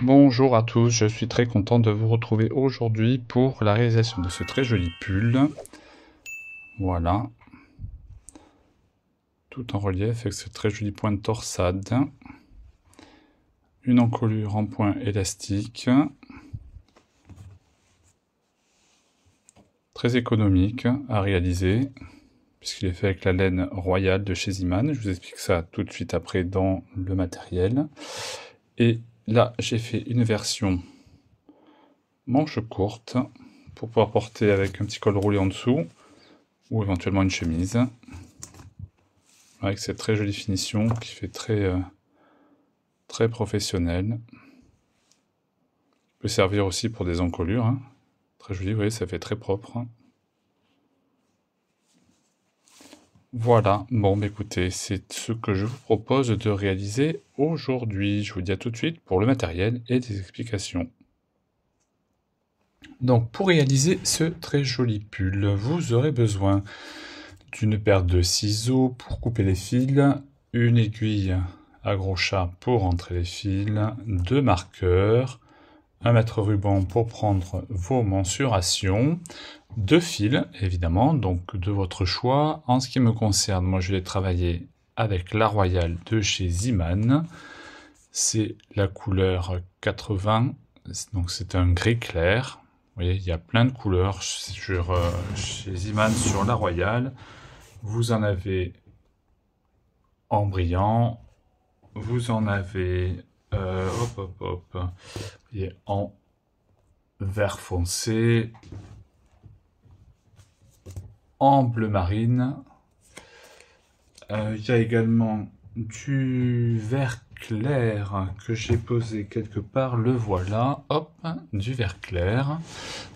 Bonjour à tous, je suis très content de vous retrouver aujourd'hui pour la réalisation de ce très joli pull. Voilà. Tout en relief avec ce très joli point de torsade. Une encolure en point élastique. Très économique à réaliser, puisqu'il est fait avec la laine royale de chez Iman. Je vous explique ça tout de suite après dans le matériel. Et là, j'ai fait une version manche courte pour pouvoir porter avec un petit col roulé en dessous ou éventuellement une chemise avec cette très jolie finition qui fait très professionnelle. Peut servir aussi pour des encolures, hein. Très joli, vous voyez, ça fait très propre. Voilà, bon, écoutez, c'est ce que je vous propose de réaliser aujourd'hui. Je vous dis à tout de suite pour le matériel et des explications. Donc, pour réaliser ce très joli pull, vous aurez besoin d'une paire de ciseaux pour couper les fils, une aiguille à gros chat pour entrer les fils, deux marqueurs, un mètre ruban pour prendre vos mensurations, deux fils, évidemment, donc de votre choix. En ce qui me concerne, moi je vais travailler avec la Royale de chez Iman. C'est la couleur 80, donc c'est un gris clair. Vous voyez, il y a plein de couleurs chez Iman sur la Royale. Vous en avez en brillant, vous en avez et en vert foncé, en bleu marine. Il y a également du vert clair que j'ai posé quelque part, le voilà, hop, du vert clair.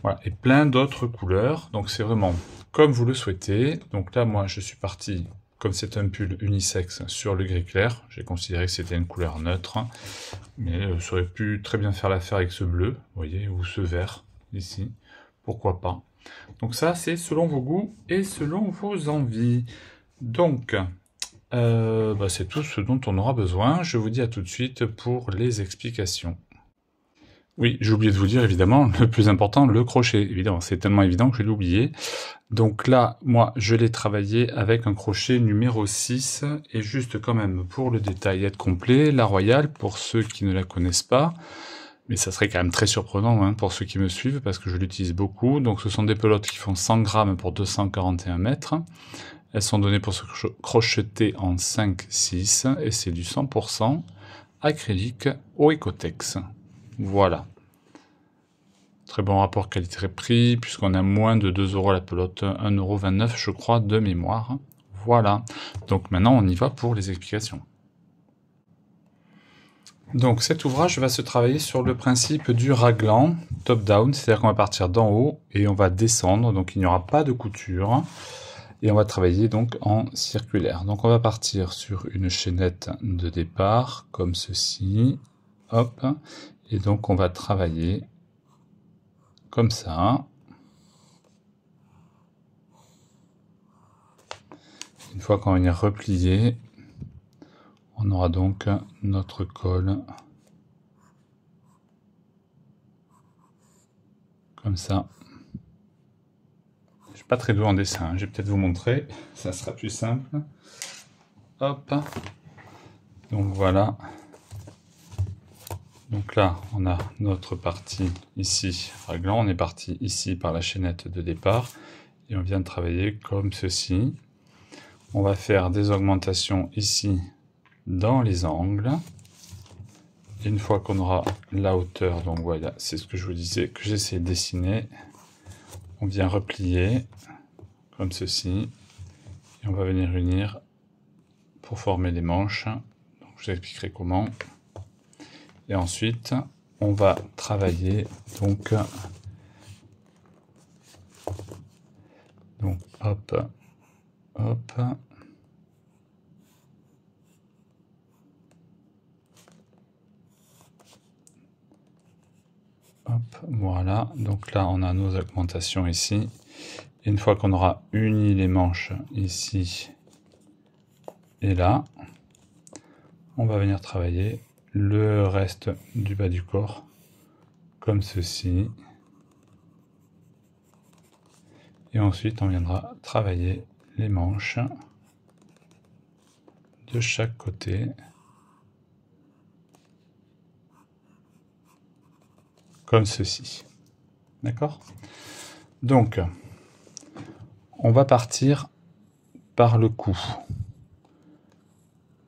Voilà, et plein d'autres couleurs, donc c'est vraiment comme vous le souhaitez. Donc là, moi, je suis parti, comme c'est un pull unisexe, sur le gris clair. J'ai considéré que c'était une couleur neutre, mais ça aurait pu très bien faire l'affaire avec ce bleu, vous voyez, ou ce vert, ici, pourquoi pas. Donc ça, c'est selon vos goûts et selon vos envies. Donc, c'est tout ce dont on aura besoin. Je vous dis à tout de suite pour les explications. Oui, j'ai oublié de vous dire, évidemment, le plus important, le crochet. Évidemment, c'est tellement évident que je l'ai oublié. Donc là, moi, je l'ai travaillé avec un crochet numéro 6. Et juste quand même, pour le détail être complet, la Royale, pour ceux qui ne la connaissent pas, mais ça serait quand même très surprenant hein, pour ceux qui me suivent, parce que je l'utilise beaucoup. Donc ce sont des pelotes qui font 100 grammes pour 241 mètres. Elles sont données pour se crocheter en 5-6, et c'est du 100% acrylique au Ecotex. Voilà. Très bon rapport qualité-prix, puisqu'on a moins de 2 € la pelote, 1,29 € je crois de mémoire. Voilà. Donc maintenant on y va pour les explications. Donc cet ouvrage va se travailler sur le principe du raglan top-down, c'est-à-dire qu'on va partir d'en haut et on va descendre, donc il n'y aura pas de couture. Et on va travailler donc en circulaire. Donc on va partir sur une chaînette de départ, comme ceci. Hop. Et donc on va travailler comme ça. Une fois qu'on va venir replier, on aura donc notre col. Comme ça. Je suis pas très doué en dessin, je vais peut-être vous montrer, ça sera plus simple. Hop. Donc voilà. Donc là, on a notre partie ici, raglan, on est parti ici par la chaînette de départ, et on vient de travailler comme ceci. On va faire des augmentations ici dans les angles. Et une fois qu'on aura la hauteur, donc voilà, c'est ce que je vous disais, que j'essaie de dessiner, on vient replier, comme ceci, et on va venir unir pour former les manches. Donc je vous expliquerai comment. Et ensuite, on va travailler donc hop, hop. Hop, voilà. Donc là, on a nos augmentations ici. Et une fois qu'on aura uni les manches ici et là, on va venir travailler le reste du bas du corps, comme ceci. Et ensuite, on viendra travailler les manches de chaque côté. Comme ceci. D'accord? Donc, on va partir par le cou.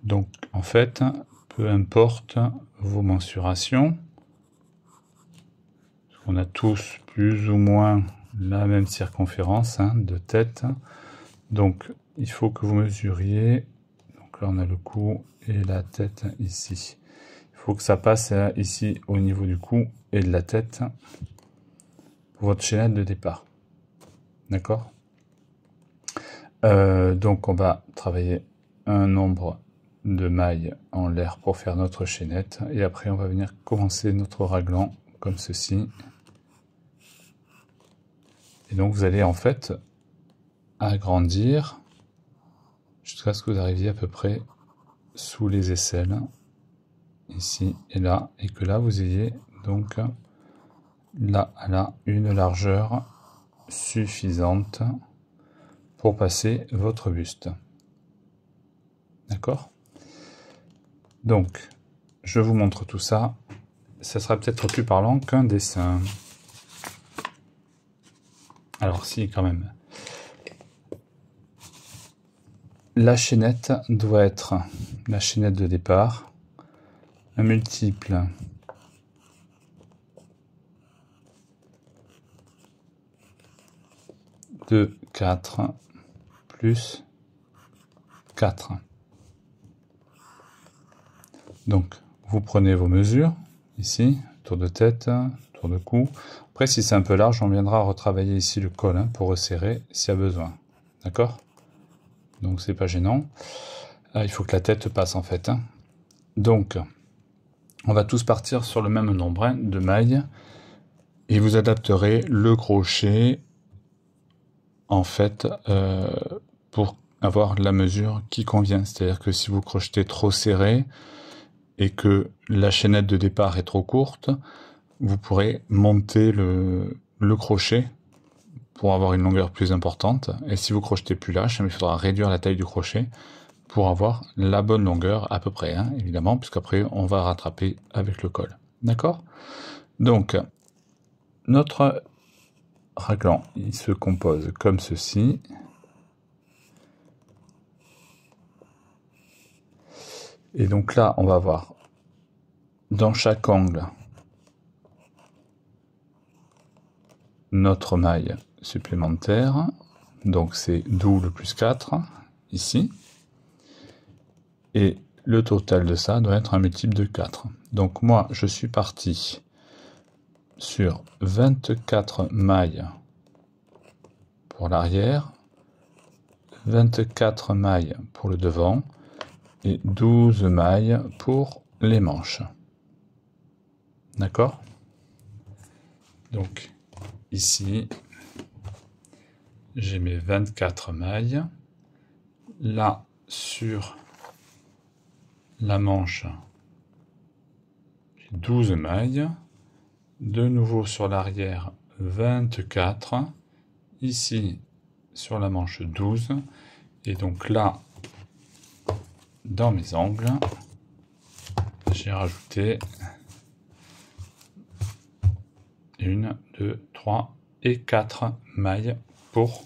Donc, en fait, peu importe vos mensurations, on a tous plus ou moins la même circonférence de tête. Donc, il faut que vous mesuriez. Donc là, on a le cou et la tête ici. Il faut que ça passe ici au niveau du cou et de la tête pour votre chaînette de départ. D'accord? Donc, on va travailler un nombre de mailles en l'air pour faire notre chaînette. Et après, on va venir commencer notre raglan comme ceci. Et donc, vous allez en fait agrandir jusqu'à ce que vous arriviez à peu près sous les aisselles, ici et là, et que là, vous ayez donc là à là une largeur suffisante pour passer votre buste. D'accord? Donc, je vous montre tout ça. Ça sera peut-être plus parlant qu'un dessin. Alors si, quand même. La chaînette doit être la chaînette de départ, un multiple de 4 plus 4. Donc, vous prenez vos mesures, ici, tour de tête, tour de cou. Après, si c'est un peu large, on viendra retravailler ici le col pour resserrer s'il y a besoin. D'accord? Donc, c'est pas gênant. Il faut que la tête passe, en fait. Donc, on va tous partir sur le même nombre de mailles. Et vous adapterez le crochet, en fait, pour avoir la mesure qui convient. C'est-à-dire que si vous crochetez trop serré, et que la chaînette de départ est trop courte, vous pourrez monter le crochet pour avoir une longueur plus importante. Et si vous crochetez plus lâche, il faudra réduire la taille du crochet pour avoir la bonne longueur à peu près, évidemment, puisqu'après on va rattraper avec le col. D'accord? Donc, notre raglan, il se compose comme ceci. Et donc là, on va avoir dans chaque angle notre maille supplémentaire, donc c'est d'où le plus 4 ici, et le total de ça doit être un multiple de 4. Donc moi je suis parti sur 24 mailles pour l'arrière, 24 mailles pour le devant et 12 mailles pour les manches. D'accord? Donc ici j'ai mes 24 mailles. Là, sur la manche, j'ai 12 mailles. De nouveau sur l'arrière, 24. Ici, sur la manche, 12. Et donc là, dans mes angles, j'ai rajouté 1, 2, 3 et 4 mailles pour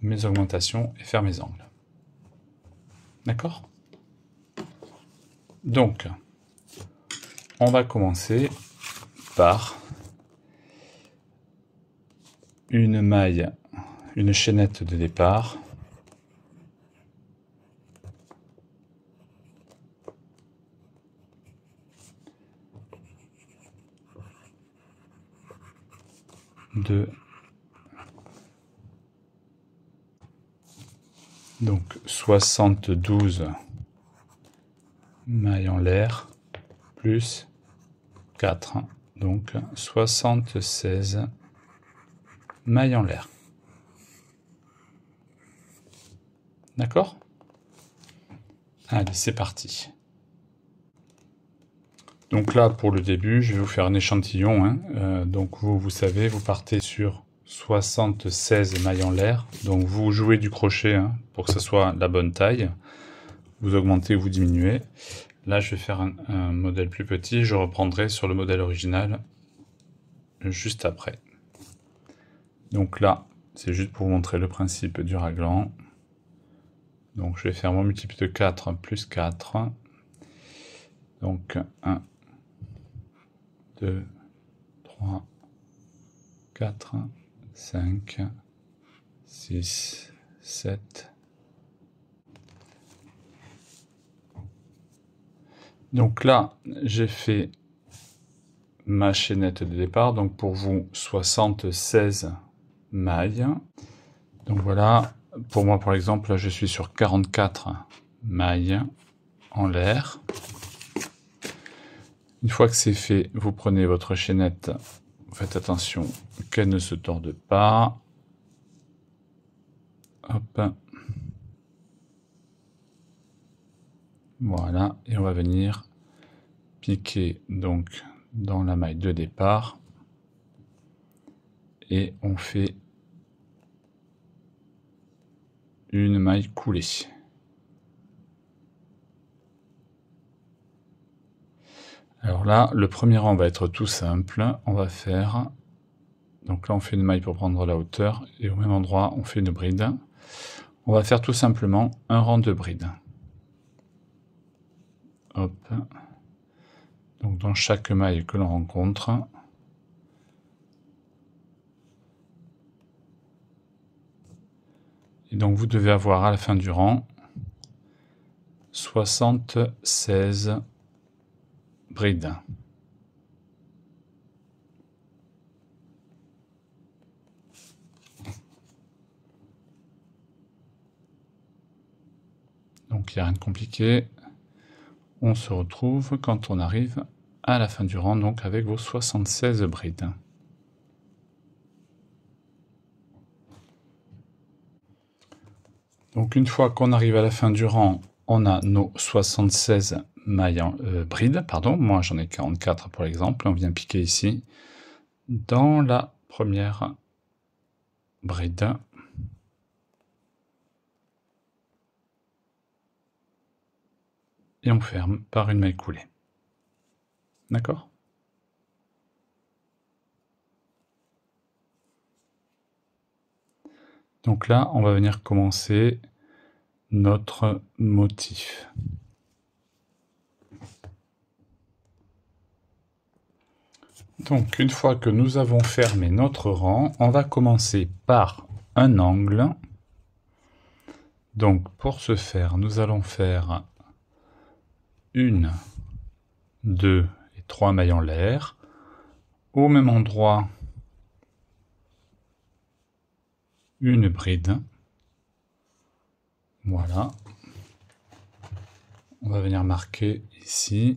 mes augmentations et faire mes angles. D'accord? Donc, on va commencer par une maille, une chaînette de départ. Donc 72 mailles en l'air plus 4, donc 76 mailles en l'air. D'accord? Allez, c'est parti. Donc là, pour le début, je vais vous faire un échantillon. Hein. Donc vous savez, vous partez sur 76 mailles en l'air. Donc vous jouez du crochet hein, pour que ça soit la bonne taille. Vous augmentez ou vous diminuez. Là, je vais faire un modèle plus petit. Je reprendrai sur le modèle original juste après. Donc là, c'est juste pour vous montrer le principe du raglan. Donc je vais faire mon multiple de 4 plus 4. Donc 1, 2, 3, 4, 5, 6, 7. Donc là, j'ai fait ma chaînette de départ. Donc pour vous, 76 mailles. Donc voilà, pour moi par exemple, là je suis sur 44 mailles en l'air. Une fois que c'est fait, vous prenez votre chaînette, faites attention qu'elle ne se torde pas. Hop. Voilà, et on va venir piquer donc dans la maille de départ. Et on fait une maille coulée. Alors là, le premier rang va être tout simple. On va faire... Donc là, on fait une maille pour prendre la hauteur. Et au même endroit, on fait une bride. On va faire tout simplement un rang de bride. Hop. Donc dans chaque maille que l'on rencontre, et donc vous devez avoir à la fin du rang 76 brides. Donc il n'y a rien de compliqué. On se retrouve quand on arrive à la fin du rang, donc avec vos 76 brides. Donc une fois qu'on arrive à la fin du rang, on a nos 76 mailles brides, pardon, moi j'en ai 44 pour l'exemple, on vient piquer ici, dans la première bride. Et on ferme par une maille coulée. D'accord ? Donc là, on va venir commencer notre motif. Donc une fois que nous avons fermé notre rang, on va commencer par un angle. Donc pour ce faire, nous allons faire 1, 2 et 3 mailles en l'air. Au même endroit, une bride. Voilà. On va venir marquer ici.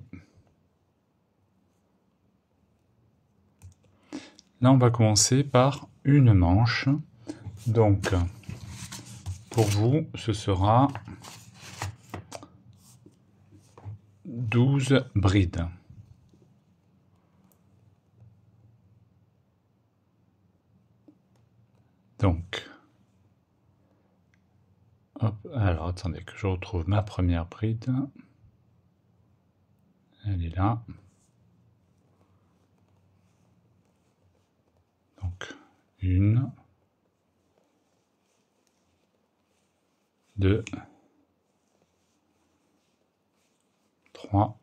Là, on va commencer par une manche. Donc, pour vous, ce sera 12 brides. Donc, hop, alors attendez que je retrouve ma première bride. Elle est là. Donc, 1, 2, 3,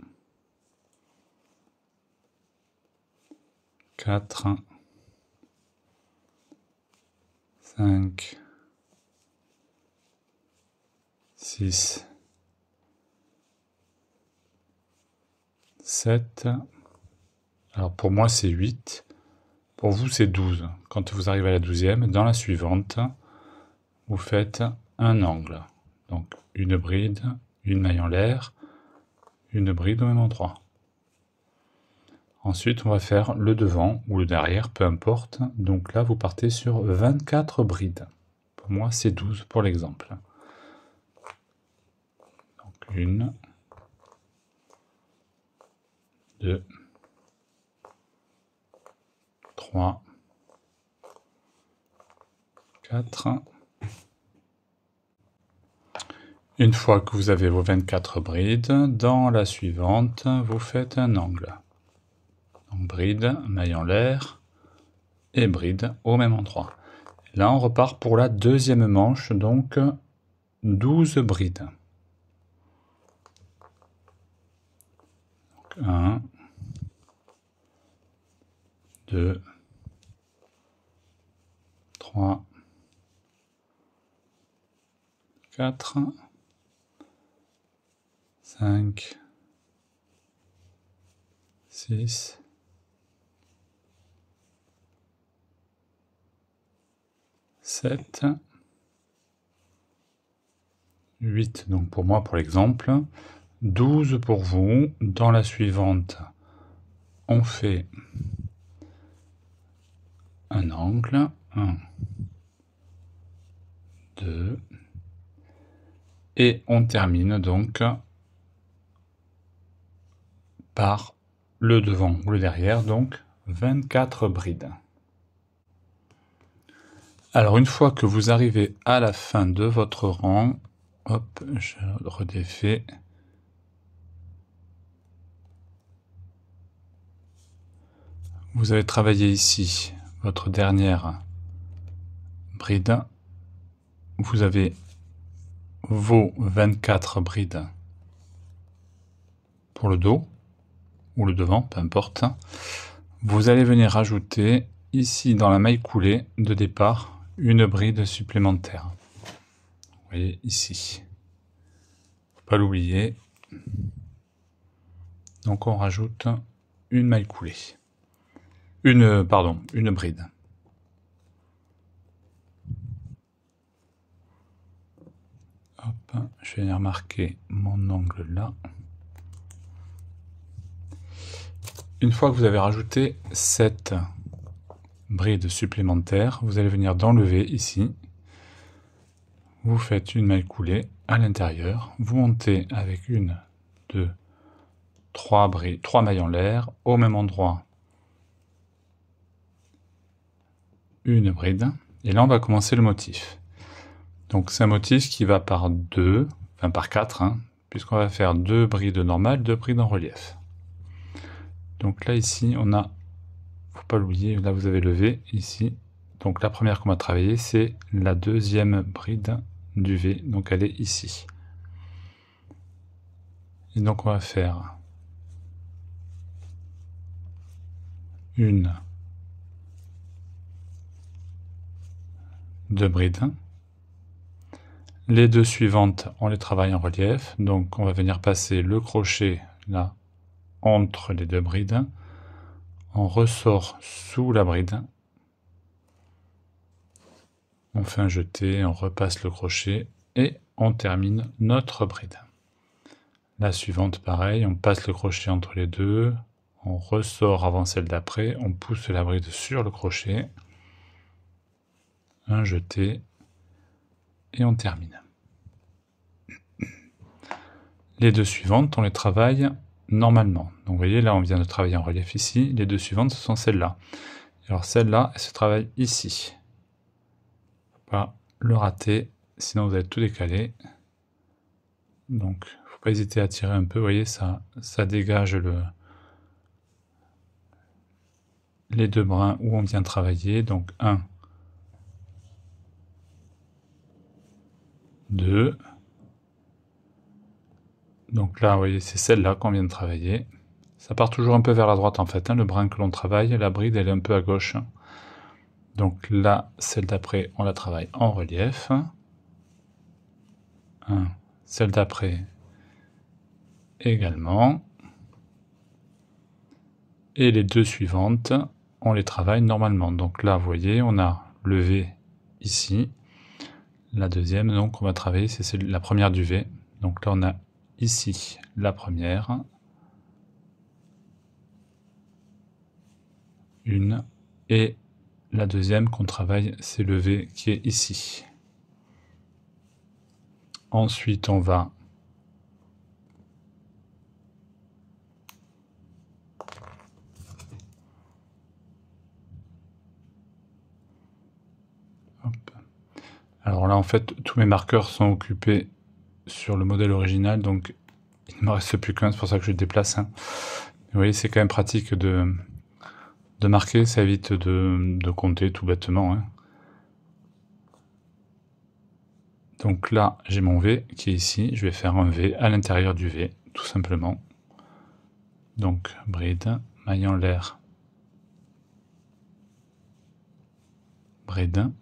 4, 5, 6, 7. Alors pour moi c'est 8. Pour vous c'est 12. Quand vous arrivez à la 12e, dans la suivante, vous faites un angle. Donc une bride, une maille en l'air, une bride au même endroit. Ensuite, on va faire le devant ou le derrière, peu importe. Donc là, vous partez sur 24 brides. Pour moi, c'est 12 pour l'exemple. Donc 1, 2, 3, 4. Une fois que vous avez vos 24 brides, dans la suivante, vous faites un angle. Donc bride, maille en l'air et bride au même endroit. Là, on repart pour la deuxième manche, donc 12 brides. 1, 2, 3, 4, 5, 6, 7, 8, donc pour moi, pour l'exemple, 12 pour vous. Dans la suivante, on fait un angle, 1, 2, et on termine donc par le devant ou le derrière, donc 24 brides. Alors une fois que vous arrivez à la fin de votre rang, hop, je redéfais. Vous avez travaillé ici votre dernière bride. Vous avez vos 24 brides pour le dos ou le devant, peu importe. Vous allez venir rajouter ici dans la maille coulée de départ une bride supplémentaire. Vous voyez ici. Faut pas l'oublier. Donc on rajoute une maille coulée. Une bride. Hop, je vais venir marquer mon angle là. Une fois que vous avez rajouté cette bride supplémentaire, vous allez venir d'enlever ici. Vous faites une maille coulée à l'intérieur. Vous montez avec 1, 2, 3 mailles en l'air. Au même endroit, une bride. Et là, on va commencer le motif. Donc, c'est un motif qui va par 2, enfin par 4, hein, puisqu'on va faire 2 brides normales, 2 brides en relief. Donc là, ici, on a, faut pas l'oublier, là vous avez le V, ici. Donc la première qu'on va travailler, c'est la deuxième bride du V, donc elle est ici. Et donc on va faire une, 2 brides. Les deux suivantes, on les travaille en relief, donc on va venir passer le crochet là, entre les 2 brides. On ressort sous la bride. On fait un jeté, on repasse le crochet et on termine notre bride. La suivante, pareil, on passe le crochet entre les deux, on ressort avant celle d'après, on pousse la bride sur le crochet, un jeté et on termine. Les deux suivantes, on les travaille normalement. Donc vous voyez, là on vient de travailler en relief ici, les deux suivantes ce sont celles-là. Alors celle-là, elle se travaille ici. Faut pas le rater, sinon vous allez tout décaler. Donc faut pas hésiter à tirer un peu, vous voyez, ça dégage les deux brins où on vient travailler. Donc 1, 2. Donc là, vous voyez, c'est celle-là qu'on vient de travailler. Ça part toujours un peu vers la droite en fait, hein, le brin que l'on travaille. La bride, elle est un peu à gauche. Donc là, celle d'après, on la travaille en relief. 1, celle d'après également. Et les deux suivantes, on les travaille normalement. Donc là, vous voyez, on a le V ici. La deuxième, donc on va travailler, c'est la première du V. Donc là, on a ici la première. Une. Et la deuxième qu'on travaille, c'est le V qui est ici. Ensuite, on va en fait, tous mes marqueurs sont occupés sur le modèle original, donc il ne me reste plus qu'un, c'est pour ça que je le déplace. Hein. Vous voyez, c'est quand même pratique de marquer, ça évite de compter tout bêtement. Hein. Donc là, j'ai mon V qui est ici, je vais faire un V à l'intérieur du V, tout simplement. Donc, bride, maille en l'air, bride.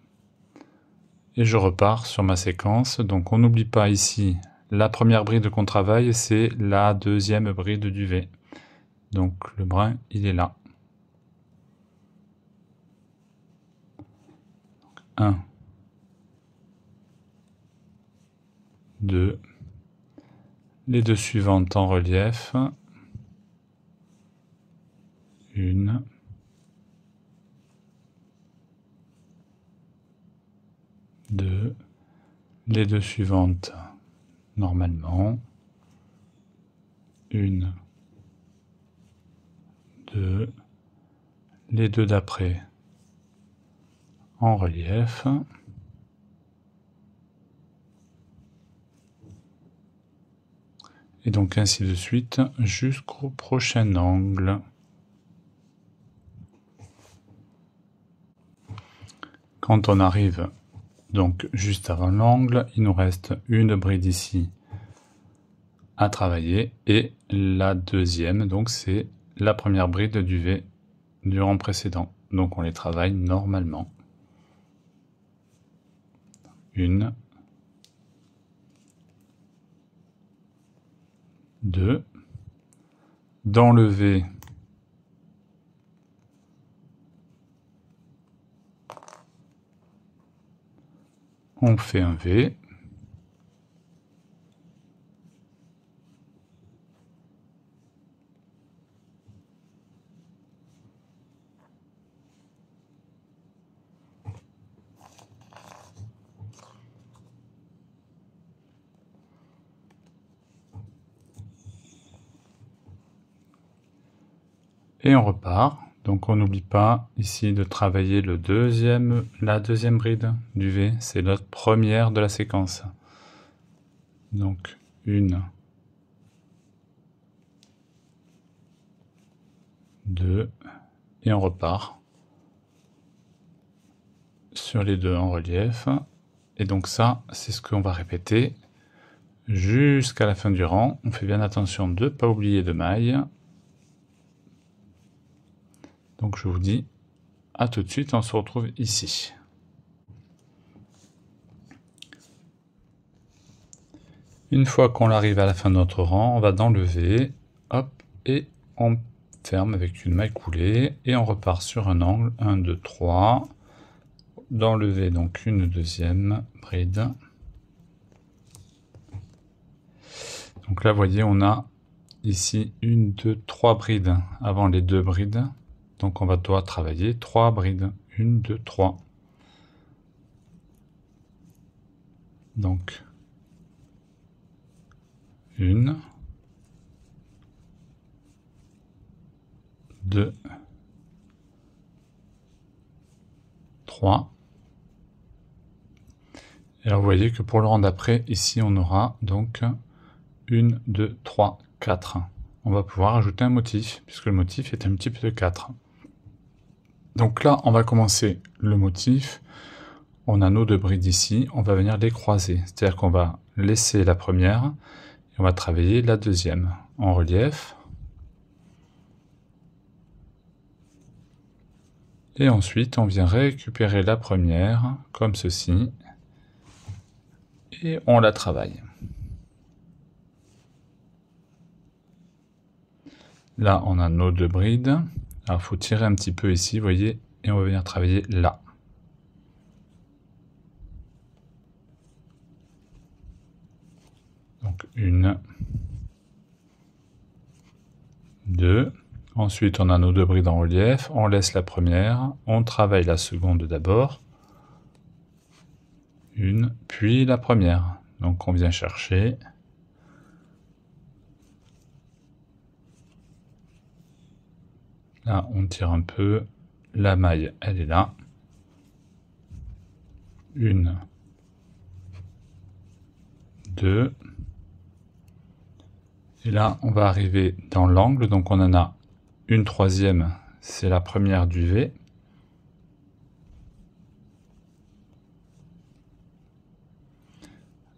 Et je repars sur ma séquence. Donc on n'oublie pas ici, la première bride qu'on travaille, c'est la deuxième bride du V. Donc le brin, il est là. 1, 2, les deux suivantes en relief. 1, 2, les deux suivantes normalement. 1, 2, les deux d'après en relief. Et donc ainsi de suite jusqu'au prochain angle. Quand on arrive donc juste avant l'angle, il nous reste une bride ici à travailler et la deuxième, donc c'est la première bride du V du rang précédent. Donc on les travaille normalement. 1, 2, dans le V, on fait un V, et on repart. Donc on n'oublie pas ici de travailler la deuxième bride du V, c'est notre première de la séquence. Donc 1, 2, et on repart sur les deux en relief. Et donc ça, c'est ce qu'on va répéter jusqu'à la fin du rang. On fait bien attention de ne pas oublier de maille. Donc je vous dis à tout de suite, on se retrouve ici. Une fois qu'on arrive à la fin de notre rang, on va dans le V, hop, et on ferme avec une maille coulée, et on repart sur un angle, 1, 2, 3, dans le V, donc une deuxième bride. Donc là, vous voyez, on a ici 1, 2, 3 brides avant les deux brides. Donc on va devoir travailler 3 brides. 1, 2, 3. Donc 1, 2, 3. Et alors vous voyez que pour le rang d'après, ici on aura donc 1, 2, 3, 4. On va pouvoir ajouter un motif, puisque le motif est un multiple de 4. Donc là, on va commencer le motif. On a nos deux brides ici, on va venir les croiser. C'est-à-dire qu'on va laisser la première, et on va travailler la deuxième en relief. Et ensuite, on vient récupérer la première, comme ceci, et on la travaille. Là, on a nos deux brides. Alors, il faut tirer un petit peu ici, vous voyez, et on va venir travailler là. Donc, 1, 2. Ensuite, on a nos deux brides en relief. On laisse la première. On travaille la seconde d'abord. 1, puis la première. Donc, on vient chercher. Là, on tire un peu. La maille, elle est là. 1, 2. Et là, on va arriver dans l'angle, donc on en a une troisième, c'est la première du V.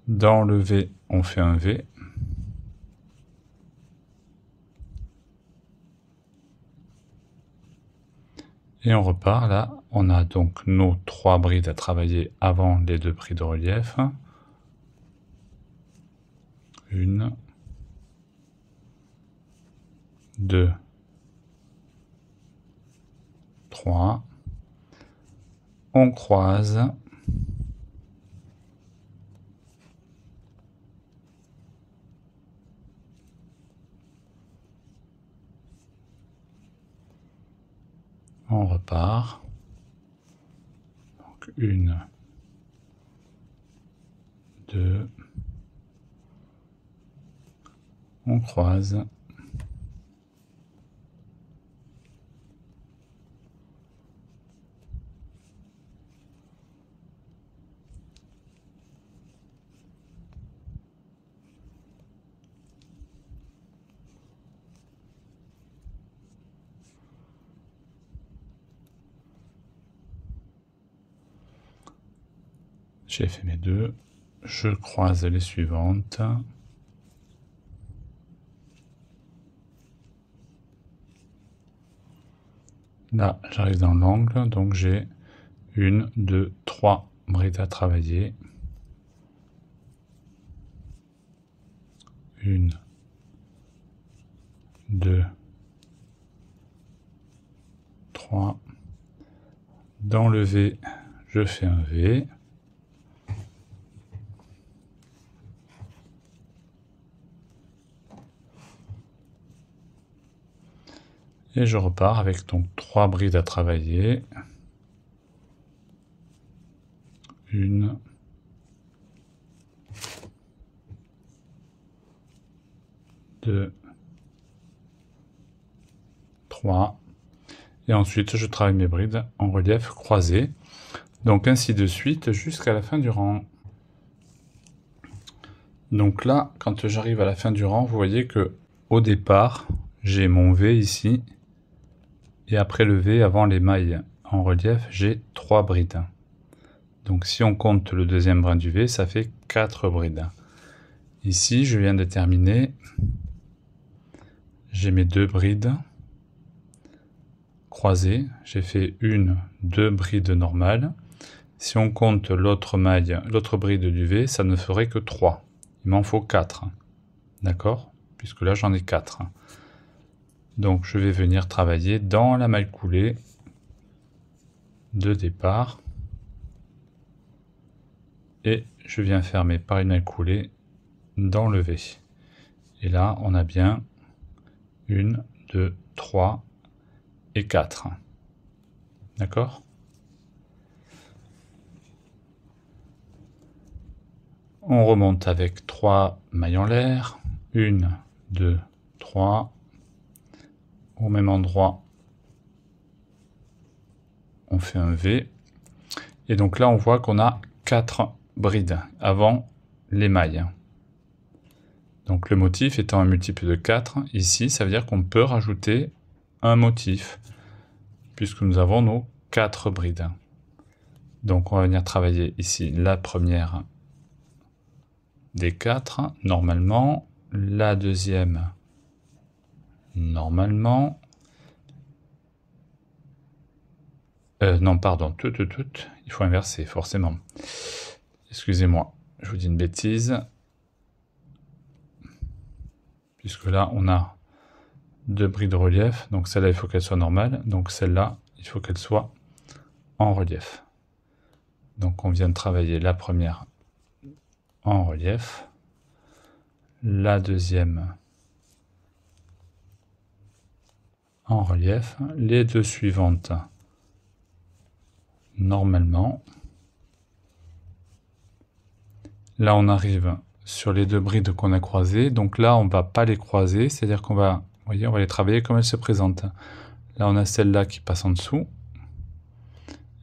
Dans le V, on fait un V. Et on repart, là, on a donc nos 3 brides à travailler avant les 2 brides de relief. 1, 2, 3. On croise. On repart. Donc 1, 2, on croise. J'ai fait mes 2, je croise les suivantes. Là, j'arrive dans l'angle, donc j'ai 1, 2, 3 brides à travailler. 1, 2, 3. Dans le V, je fais un V. Et je repars avec donc 3 brides à travailler. 1, 2, 3. Et ensuite, je travaille mes brides en relief croisé. Donc ainsi de suite jusqu'à la fin du rang. Donc là, quand j'arrive à la fin du rang, vous voyez que au départ, j'ai mon V ici. Et après le V, avant les mailles en relief, j'ai 3 brides. Donc si on compte le deuxième brin du V, ça fait 4 brides. Ici, je viens de terminer. J'ai mes 2 brides croisées. J'ai fait 1, 2 brides normales. Si on compte l'autre maille, l'autre bride du V, ça ne ferait que 3. Il m'en faut 4. D'accord? Puisque là, j'en ai 4. Donc, je vais venir travailler dans la maille coulée de départ. Et je viens fermer par une maille coulée dans le V. Et là, on a bien 1, 2, 3 et 4. D'accord? On remonte avec 3 mailles en l'air. 1, 2, 3. Au même endroit, on fait un V. Et donc là, on voit qu'on a 4 brides avant les mailles. Donc le motif étant un multiple de 4, ici, ça veut dire qu'on peut rajouter un motif, puisque nous avons nos 4 brides. Donc on va venir travailler ici la première des 4, normalement, la deuxième, normalement, non, pardon, il faut inverser, forcément. Excusez-moi, je vous dis une bêtise. Puisque là, on a 2 brides de relief, donc celle-là, il faut qu'elle soit normale, donc celle-là, il faut qu'elle soit en relief. Donc on vient de travailler la première en relief, la deuxième en relief, les 2 suivantes normalement. Là, on arrive sur les 2 brides qu'on a croisées. Donc là, on ne va pas les croiser, c'est-à-dire qu'on va, vous voyez, on va les travailler comme elles se présentent. Là, on a celle-là qui passe en dessous,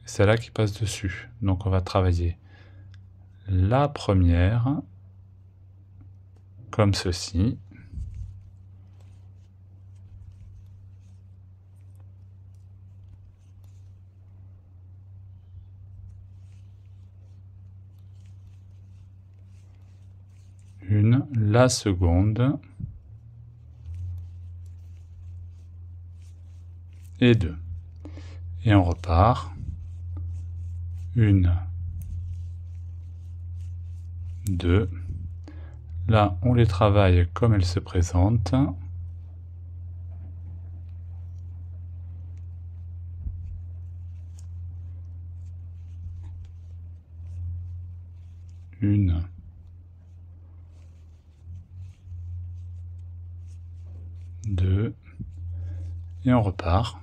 celle-là qui passe dessus. Donc on va travailler la première, comme ceci. La seconde et 2. Et on repart. 1, 2. Là, on les travaille comme elles se présentent. Une, deux, et on repart.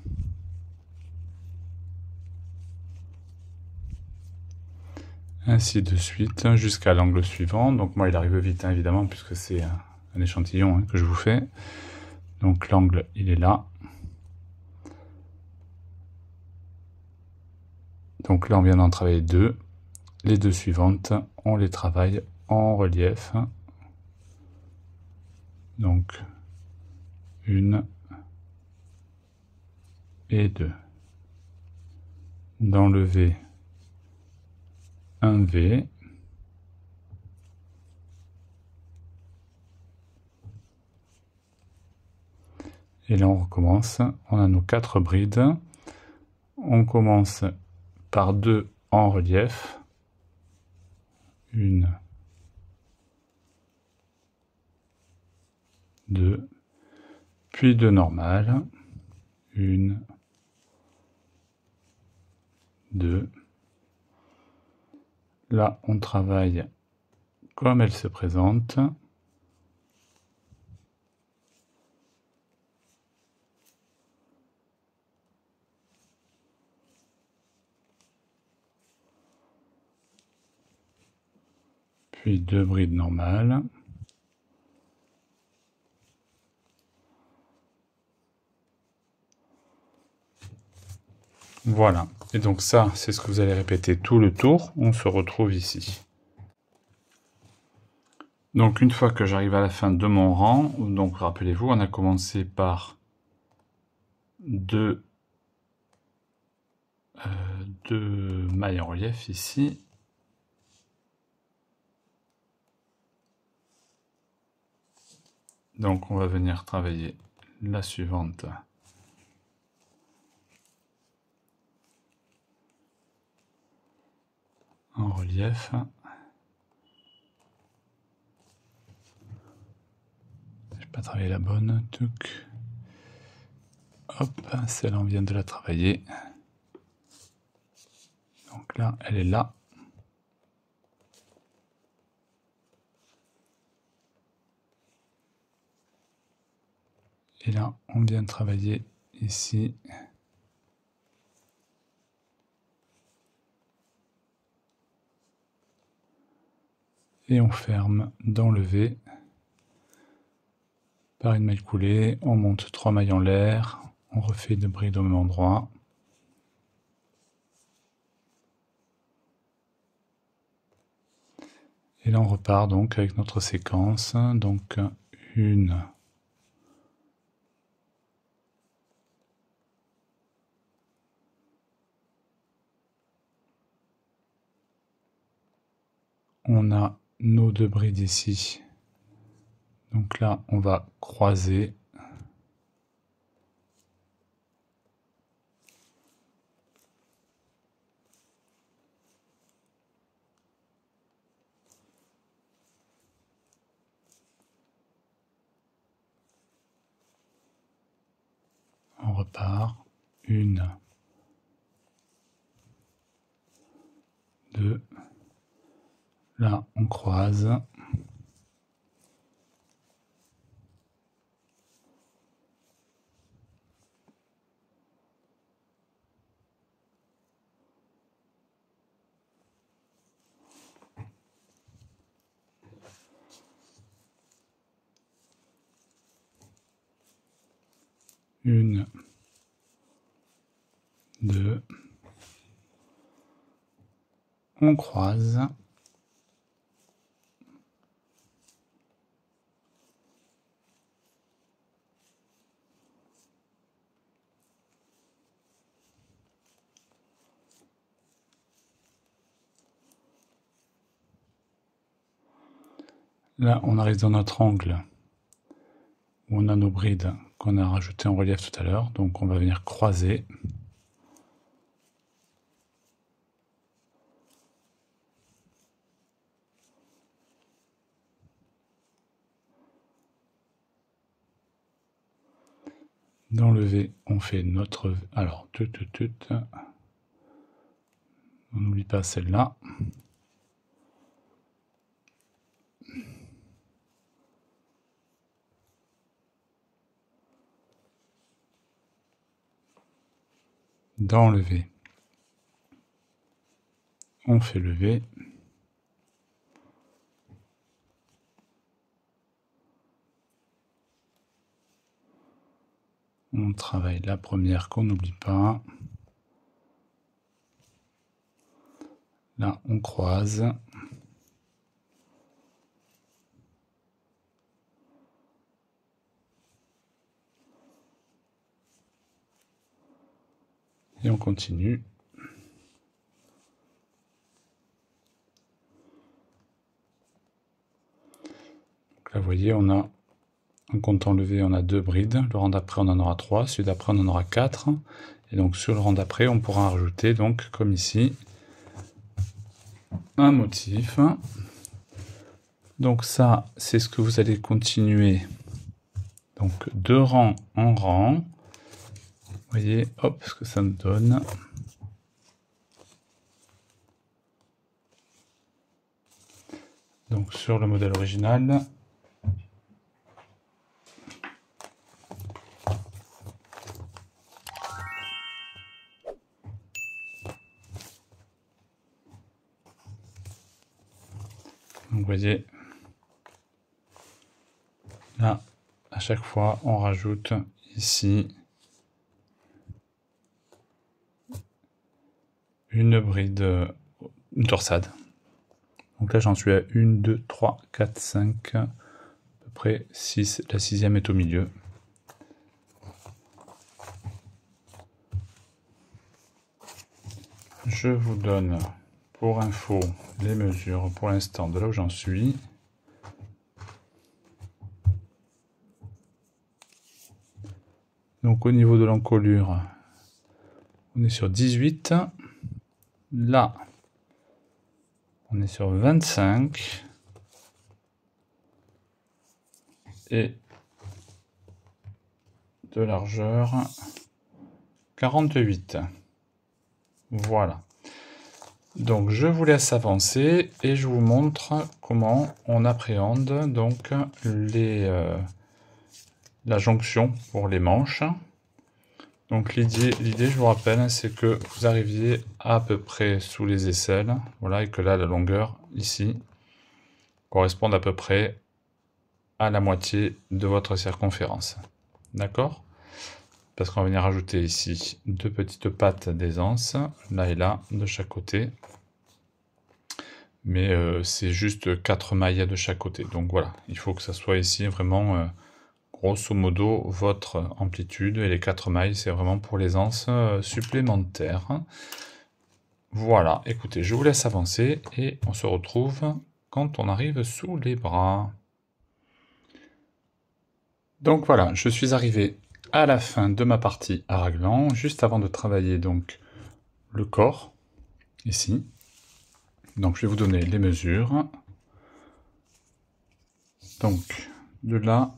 Ainsi de suite jusqu'à l'angle suivant. Donc moi il arrive vite hein, évidemment puisque c'est un échantillon hein, que je vous fais. Donc l'angle il est là. Donc là on vient d'en travailler 2. Les 2 suivantes on les travaille en relief. Donc 1 et 2. Dans le V, un V. Et là on recommence, on a nos 4 brides. On commence par 2 en relief. 1, 2, puis 2 normales. 1, 2. Là, on travaille comme elle se présente. Puis 2 brides normales. Voilà. Et donc ça, c'est ce que vous allez répéter tout le tour. On se retrouve ici. Donc une fois que j'arrive à la fin de mon rang, donc rappelez-vous, on a commencé par 2 mailles en relief ici. Donc on va venir travailler la suivante. En relief. J'ai pas travaillé la bonne. Tuc. Hop, celle-là on vient de la travailler. Donc là, elle est là. Et là, on vient de travailler ici. Et on ferme dans le V par une maille coulée. On monte 3 mailles en l'air. On refait 2 brides au même endroit. Et là, on repart donc avec notre séquence. Donc, 1, on a nos 2 brides ici. Donc là, on va croiser. On repart. 1, 2. Là, on croise. Une, 2. On croise. Là, on arrive dans notre angle où on a nos brides qu'on a rajouté en relief tout à l'heure. Donc on va venir croiser. Dans le V, on fait notre... Alors, on n'oublie pas celle-là. Dans le V, on fait le V. On travaille la première qu'on n'oublie pas. Là, on croise. Et on continue. Donc là, vous voyez, on a, en comptant le V, on a 2 brides. Le rang d'après, on en aura 3. Celui d'après, on en aura 4. Et donc, sur le rang d'après, on pourra en rajouter, donc, comme ici, un motif. Donc ça, c'est ce que vous allez continuer. Donc, de rang en rang. Vous voyez, hop, ce que ça me donne. Donc, sur le modèle original, donc, vous voyez, là, à chaque fois, on rajoute ici une bride, une torsade. Donc là, j'en suis à 1, 2, 3, 4, 5, à peu près 6. La 6e est au milieu. Je vous donne pour info les mesures pour l'instant de là où j'en suis. Donc au niveau de l'encolure, on est sur 18. Là, on est sur 25. Et de largeur, 48. Voilà. Donc je vous laisse avancer et je vous montre comment on appréhende donc la jonction pour les manches. Donc l'idée, je vous rappelle, c'est que vous arriviez à peu près sous les aisselles, voilà, et que là la longueur ici corresponde à peu près à la moitié de votre circonférence. D'accord? Parce qu'on va venir ajouter ici 2 petites pattes d'aisance, là et là, de chaque côté. Mais c'est juste 4 mailles de chaque côté. Donc voilà, il faut que ça soit ici vraiment, grosso modo, votre amplitude. Et les 4 mailles, c'est vraiment pour l'aisance supplémentaire. Voilà, écoutez, je vous laisse avancer et on se retrouve quand on arrive sous les bras. Donc voilà, je suis arrivé à la fin de ma partie à raglan, juste avant de travailler donc le corps, ici. Donc je vais vous donner les mesures. Donc de là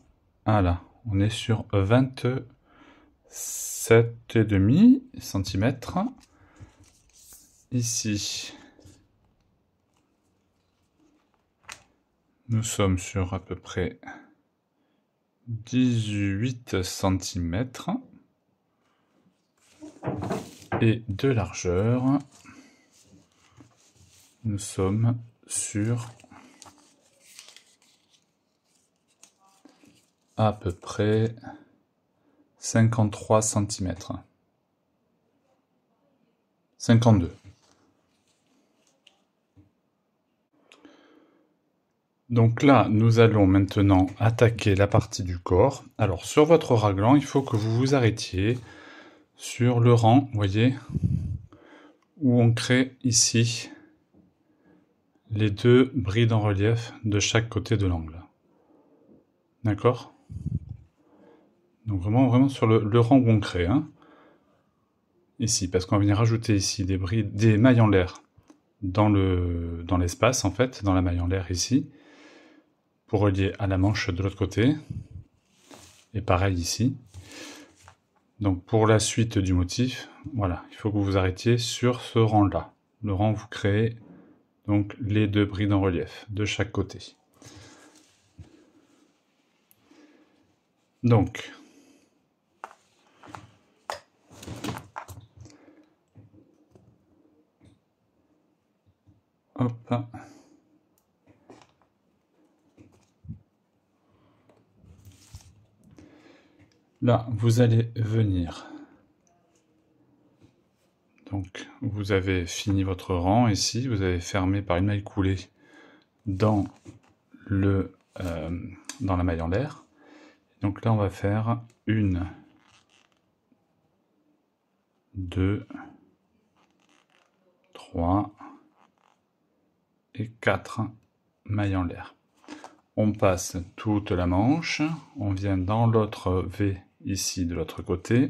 à là, on est sur 27,5 cm. Ici, nous sommes sur à peu près 18 cm. Et de largeur, nous sommes sur à peu près 53 cm. 52. Donc là, nous allons maintenant attaquer la partie du corps. Alors, sur votre raglan, il faut que vous vous arrêtiez sur le rang, vous voyez, où on crée ici les deux brides en relief de chaque côté de l'angle. D'accord? Donc vraiment sur le rang où on crée, hein. Ici, parce qu'on va venir rajouter ici des mailles en l'air dans l'espace, en fait, dans la maille en l'air ici, pour relier à la manche de l'autre côté. Et pareil ici. Donc pour la suite du motif, voilà, il faut que vous vous arrêtiez sur ce rang-là. Le rang où vous créez donc les deux brides en relief de chaque côté. Donc, hop. Là, vous allez venir. Donc, vous avez fini votre rang ici, vous avez fermé par une maille coulée dans la maille en l'air. Donc là, on va faire 1, 2, 3 et 4 mailles en l'air. On passe toute la manche, on vient dans l'autre V ici de l'autre côté.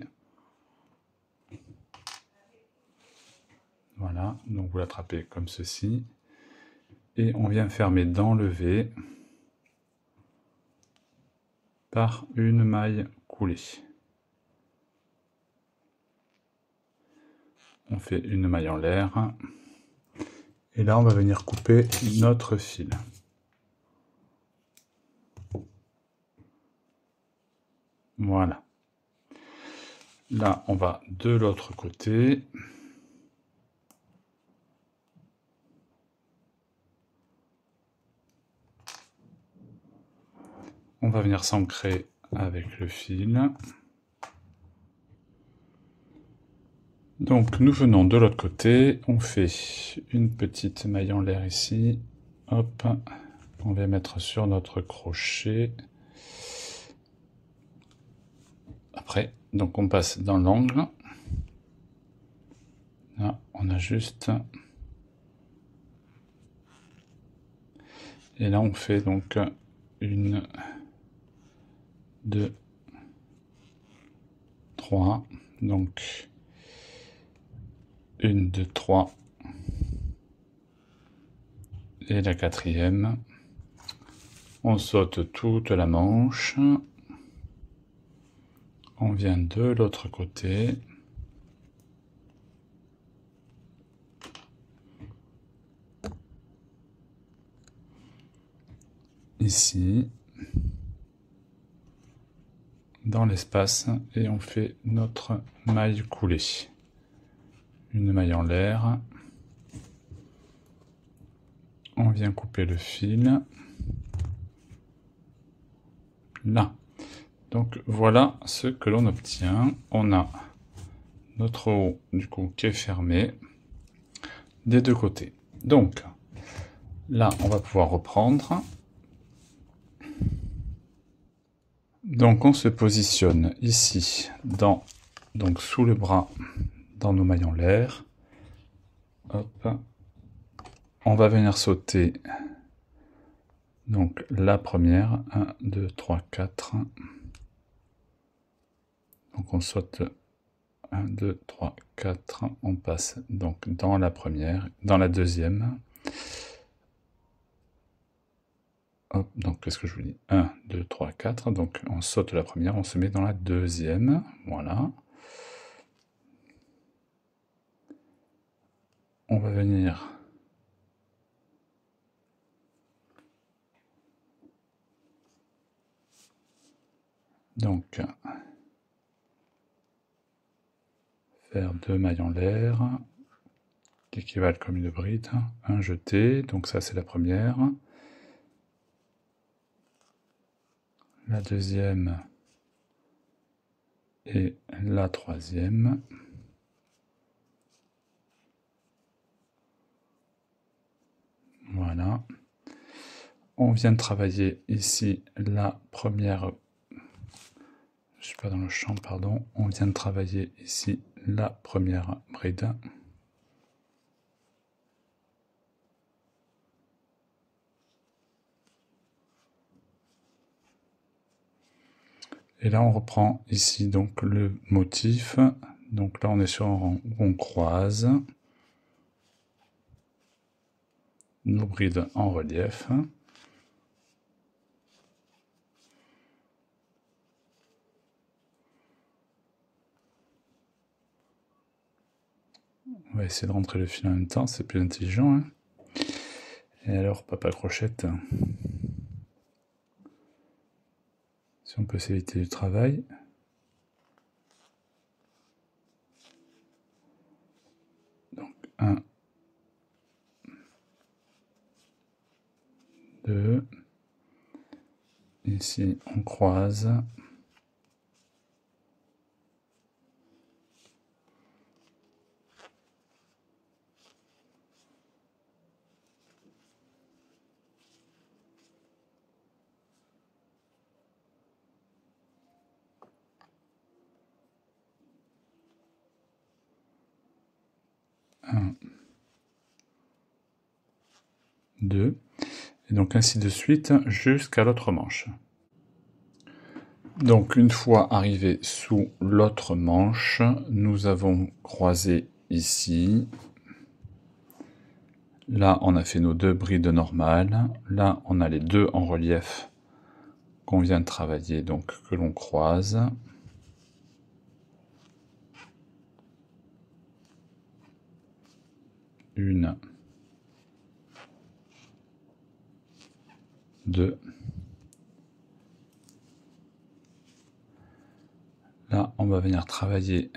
Voilà, donc vous l'attrapez comme ceci. Et on vient fermer dans le V par une maille coulée. On fait une maille en l'air. Et là, on va venir couper notre fil. Voilà. Là, on va de l'autre côté. On va venir s'ancrer avec le fil. Donc nous venons de l'autre côté, on fait une petite maille en l'air ici. Hop, on va mettre sur notre crochet. Après, donc on passe dans l'angle. Là, on ajuste. Et là, on fait donc 1, 2, 3. Donc 1, 2, 3. Et la quatrième. On saute toute la manche. On vient de l'autre côté. Ici. Dans l'espace. Et on fait notre maille coulée. Une maille en l'air. On vient couper le fil. Là. Donc voilà ce que l'on obtient. On a notre haut du coup qui est fermé des deux côtés. Donc là on va pouvoir reprendre. Donc on se positionne ici donc sous le bras dans nos mailles en l'air. Hop. On va venir sauter donc la première. 1, 2, 3, 4. Donc on saute 1, 2, 3, 4. On passe donc dans la première, dans la deuxième. Hop, donc qu'est-ce que je vous dis? 1, 2, 3, 4. Donc on saute la première, on se met dans la deuxième. Voilà. On va venir donc faire 2 mailles en l'air qui équivalent comme une bride. Un jeté, donc ça c'est la première. La deuxième et la troisième. Voilà. On vient de travailler ici la première. Je suis pas dans le champ, pardon. On vient de travailler ici la première bride. Et là, on reprend ici donc le motif. Donc là, on est sur un rang où on croise nos brides en relief. On va essayer de rentrer le fil en même temps, c'est plus intelligent. Hein. Et alors, papa crochette, si on peut s'éviter du travail. Donc, 1, 2, ici on croise. Un, 2, et donc ainsi de suite jusqu'à l'autre manche. Donc une fois arrivé sous l'autre manche, nous avons croisé ici. Là, on a fait nos 2 brides normales. Là, on a les 2 en relief qu'on vient de travailler, donc que l'on croise. Une, 2. Là, on va venir travailler.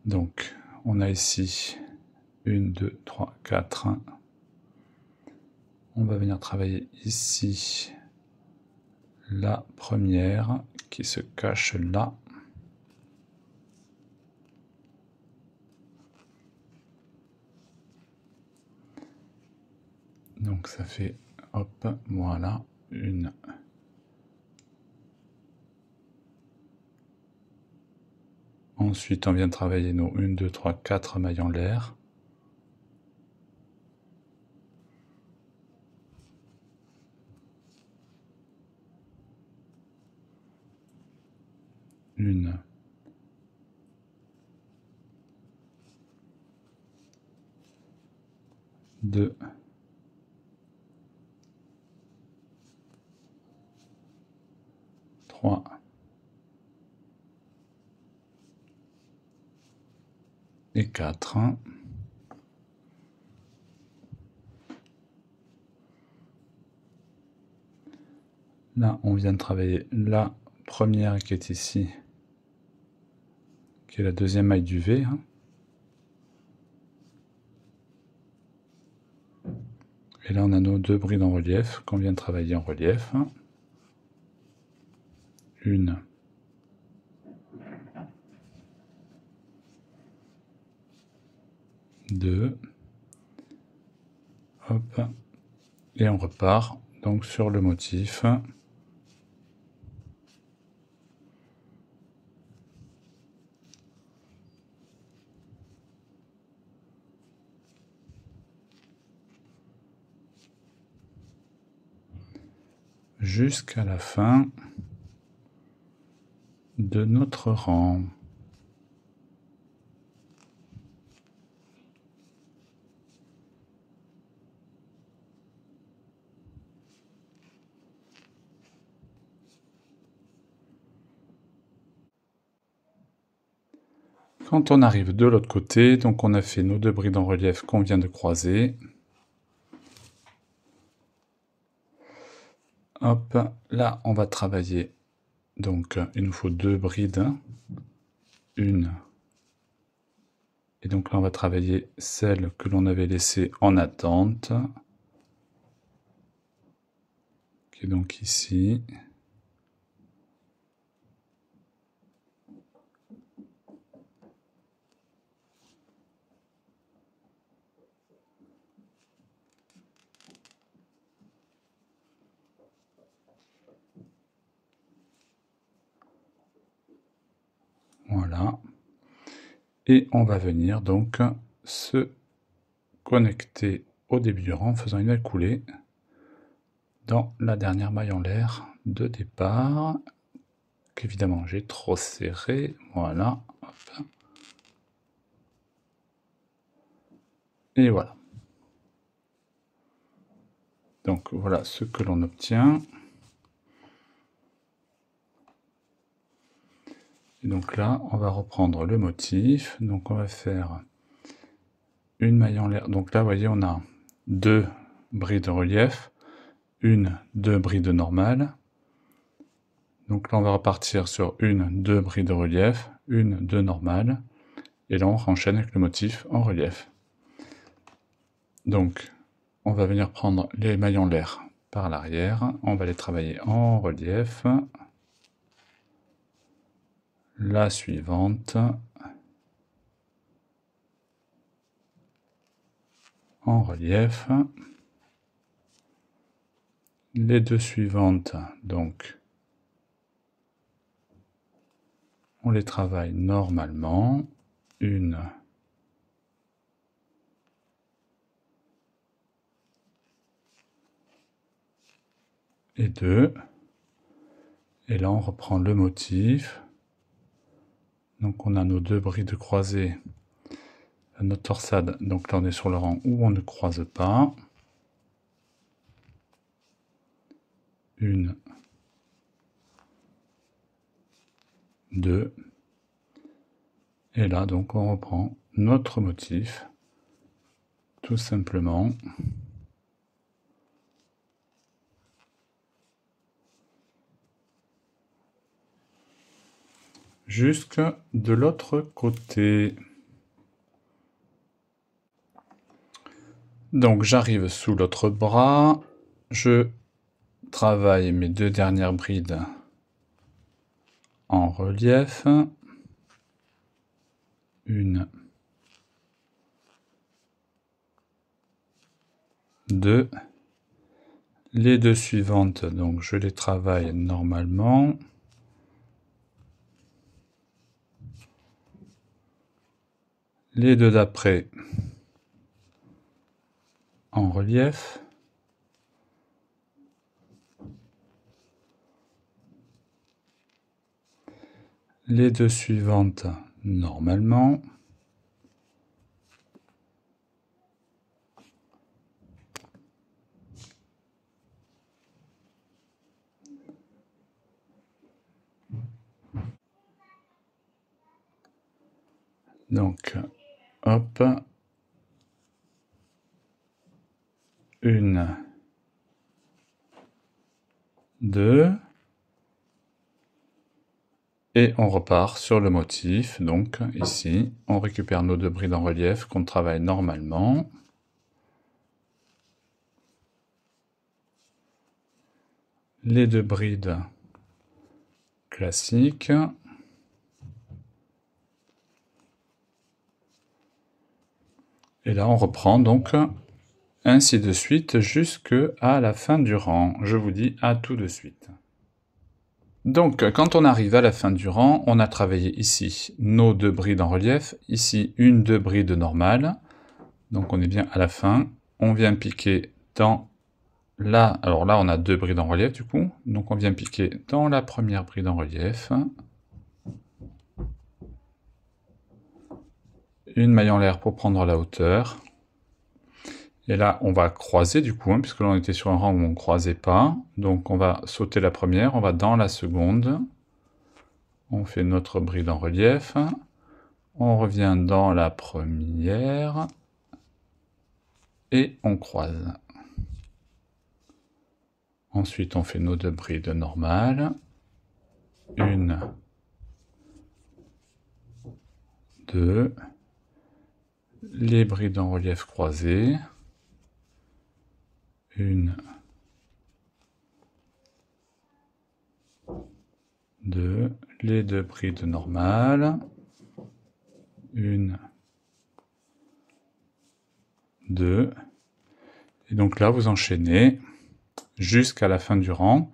Donc, on a ici 1, 2, 3, 4. On va venir travailler ici la première qui se cache là. Donc ça fait, hop, voilà, une. Ensuite, on vient travailler nos 1, 2, 3, 4 mailles en l'air. Une. Deux. Trois. Et 4. Là, on vient de travailler la première qui est ici, qui est la deuxième maille du V. Et là, on a nos 2 brides en relief qu'on vient de travailler en relief. Une. Deux. Hop. Et on repart donc sur le motif. Jusqu'à la fin de notre rang. Quand on arrive de l'autre côté, donc on a fait nos 2 brides en relief qu'on vient de croiser. Hop, là on va travailler, donc il nous faut 2 brides, une, et donc là on va travailler celle que l'on avait laissée en attente, qui est donc ici. Voilà. Et on va venir donc se connecter au début du rang en faisant une aile coulée dans la dernière maille en l'air de départ, qu'évidemment j'ai trop serré, voilà. Hop. Et voilà. Donc voilà ce que l'on obtient. Et donc là, on va reprendre le motif. Donc on va faire une maille en l'air. Donc là, vous voyez, on a 2 brides de relief, 2 brides normales. Donc là, on va repartir sur 2 brides de relief, 2 normales. Et là, on enchaîne avec le motif en relief. Donc, on va venir prendre les mailles en l'air par l'arrière. On va les travailler en relief. La suivante. En relief. Les 2 suivantes, donc, on les travaille normalement. 1 et 2. Et là, on reprend le motif. Donc, on a nos 2 brides croisées, notre torsade. Donc là, on est sur le rang où on ne croise pas. 1, 2. Et là, donc, on reprend notre motif, tout simplement. Jusque de l'autre côté. Donc j'arrive sous l'autre bras, je travaille mes 2 dernières brides en relief. 1, 2. Les 2 suivantes, donc je les travaille normalement. Les 2 d'après en relief. Les 2 suivantes normalement. Donc, hop. 1, 2. Et on repart sur le motif. Donc ici, on récupère nos 2 brides en relief qu'on travaille normalement. Les 2 brides classiques. Et là, on reprend donc ainsi de suite jusqu'à la fin du rang. Je vous dis à tout de suite. Donc, quand on arrive à la fin du rang, on a travaillé ici nos 2 brides en relief, ici 2 brides normales. Donc, on est bien à la fin. On vient piquer dans là. Alors là, on a 2 brides en relief du coup. Donc, on vient piquer dans la première bride en relief. Une maille en l'air pour prendre la hauteur. Et là, on va croiser du coup, puisque là on était sur un rang où on ne croisait pas. Donc on va sauter la première, on va dans la seconde. On fait notre bride en relief. On revient dans la première. Et on croise. Ensuite, on fait nos 2 brides normales. 1, 2. Les brides en relief croisées. 1, 2, les 2 brides normales. 1, 2. Et donc là, vous enchaînez jusqu'à la fin du rang.